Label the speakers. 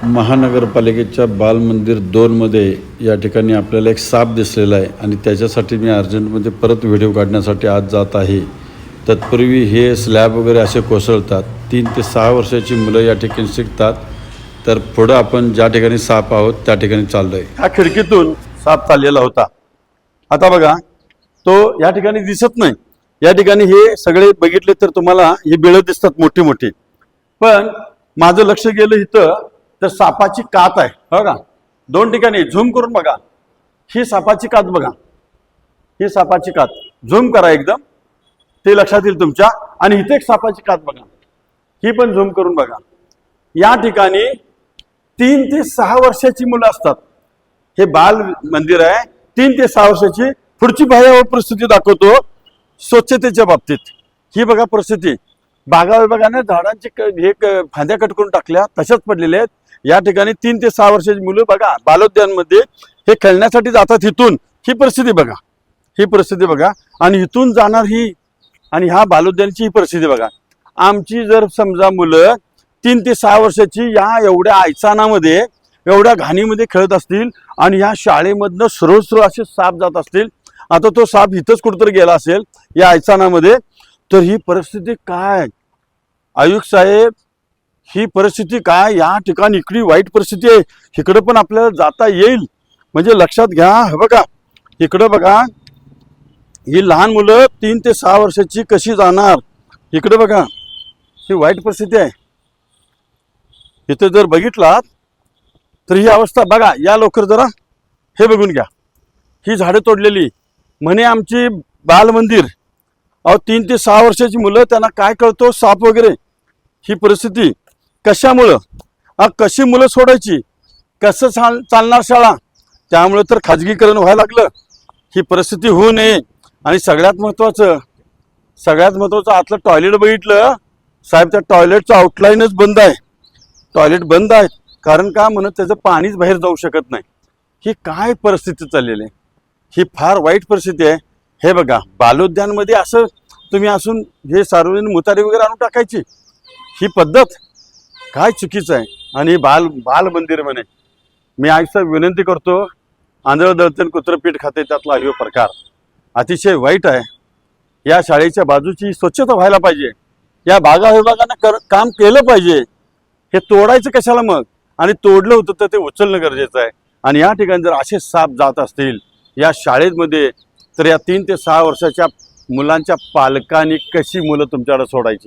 Speaker 1: महानगरपालिकेच्या बालमंदिर 2 मध्ये या ठिकाणी आपल्याला एक साप दिसलेला आहे आणि त्याच्यासाठी मी अर्जंटमध्ये परत व्हिडिओ काढण्यासाठी आज जात आहे। तत्पूर्वी हे स्लॅब वगैरे असे कोसळतात। 3 ते 6 वर्षाची मुलं या ठिकाणी शिकतात। तर पुढे आपण ज्या ठिकाणी साप आहोत त्या ठिकाणी चाललोय।
Speaker 2: हा खिडकीतून साप चाललेला होता। आता बघा तो या ठिकाणी दिसत नाही। या ठिकाणी हे सगळे बघितले तर तुम्हाला ही बिळं दिसतात मोठी मोठी, पण माझं लक्ष गेलं इथं तर सापाची कात आहे बघा। 2 ठिकाणी झूम करून बघा, ही सापाची कात बघा, ही सापाची कात झूम करा एकदम, ते लक्षात येईल तुमच्या। आणि इथे एक सापाची कात बघा, ही पण झूम करून बघा। या ठिकाणी 3 ते 6 वर्षाची मुलं असतात। हे बाल मंदिर आहे, 3 ते 6 वर्षाची। पुढची भयावह परिस्थिती दाखवतो स्वच्छतेच्या बाबतीत। ही बघा परिस्थिती, बागा विभागाने झाडांची हे फांद्या कट करून टाकल्या, तशाच पडलेल्या आहेत। या ठिकाणी 3 ते 6 वर्षाची मुलं बघा बालोद्यानमध्ये हे खेळण्यासाठी जातात। इथून ही परिस्थिती बघा, ही परिस्थिती बघा, आणि इथून जाणार ही, आणि ह्या बालोद्यानची ही परिस्थिती बघा। आमची जर समजा मुलं 3 ते 6 वर्षाची या एवढ्या आयचानामध्ये एवढ्या घाणीमध्ये खेळत असतील आणि ह्या शाळेमधनं सरळ असे साप जात असतील, आता तो साप इथंच कुठेतरी गेला असेल या आयचानामध्ये, तर ही परिस्थिती काय आयुक्त साहेब, ही परिस्थिती काय? या ठिकाणी इकडे वाईट परिस्थिती आहे, इकडे पण आपल्याला जाता येईल म्हणजे लक्षात घ्या। हे बघा इकडे बघा, ही लहान मुलं 3 ते 6 वर्षाची कशी जाणार? इकडे बघा, ही वाईट परिस्थिती आहे। इथे जर बघितलात तर ही अवस्था बघा। या लवकर जरा हे बघून घ्या, ही झाडं तोडलेली म्हणे आमची बालमंदिर। अहो 3 ते 6 वर्षाची मुलं, त्यांना काय कळतो साप वगैरे? ही परिस्थिती कशामुळं? कशी मुलं सोडायची? कसं चालणार शाळा? त्यामुळे तर खाजगीकरण व्हायला लागलं। ही परिस्थिती होऊ नये। आणि सगळ्यात महत्त्वाचं आतलं टॉयलेट बघितलं साहेब, त्या टॉयलेटचं आउटलाईनच बंद आहे, टॉयलेट बंद आहे। कारण का? म्हणून त्याचं पाणीच बाहेर जाऊ शकत नाही। ही काय परिस्थिती चाललेली आहे? ही फार वाईट परिस्थिती आहे। हे बघा बालोद्यानमध्ये असं तुम्ही असून हे सार्वजनिक मुतारी वगैरे आणून टाकायची, ही पद्धत काय चुकीचं आहे। आणि बाल मंदिर म्हणे, मी आईचा विनंती करतो, आंधळ दळते कुत्रपीठ खाते त्यातला हा प्रकार अतिशय वाईट आहे। या शाळेच्या बाजूची स्वच्छता व्हायला पाहिजे, या बागा विभागानं काम केलं पाहिजे। हे तोडायचं कशाला मग? आणि तोडलं होतं तर ते उचलणं गरजेचं आहे। आणि या ठिकाणी जर असे साप जात असतील या शाळेमध्ये, तर या 3 ते 6 वर्षाच्या मुलांच्या पालकांनी कशी मुलं तुमच्याकडे सोडायची?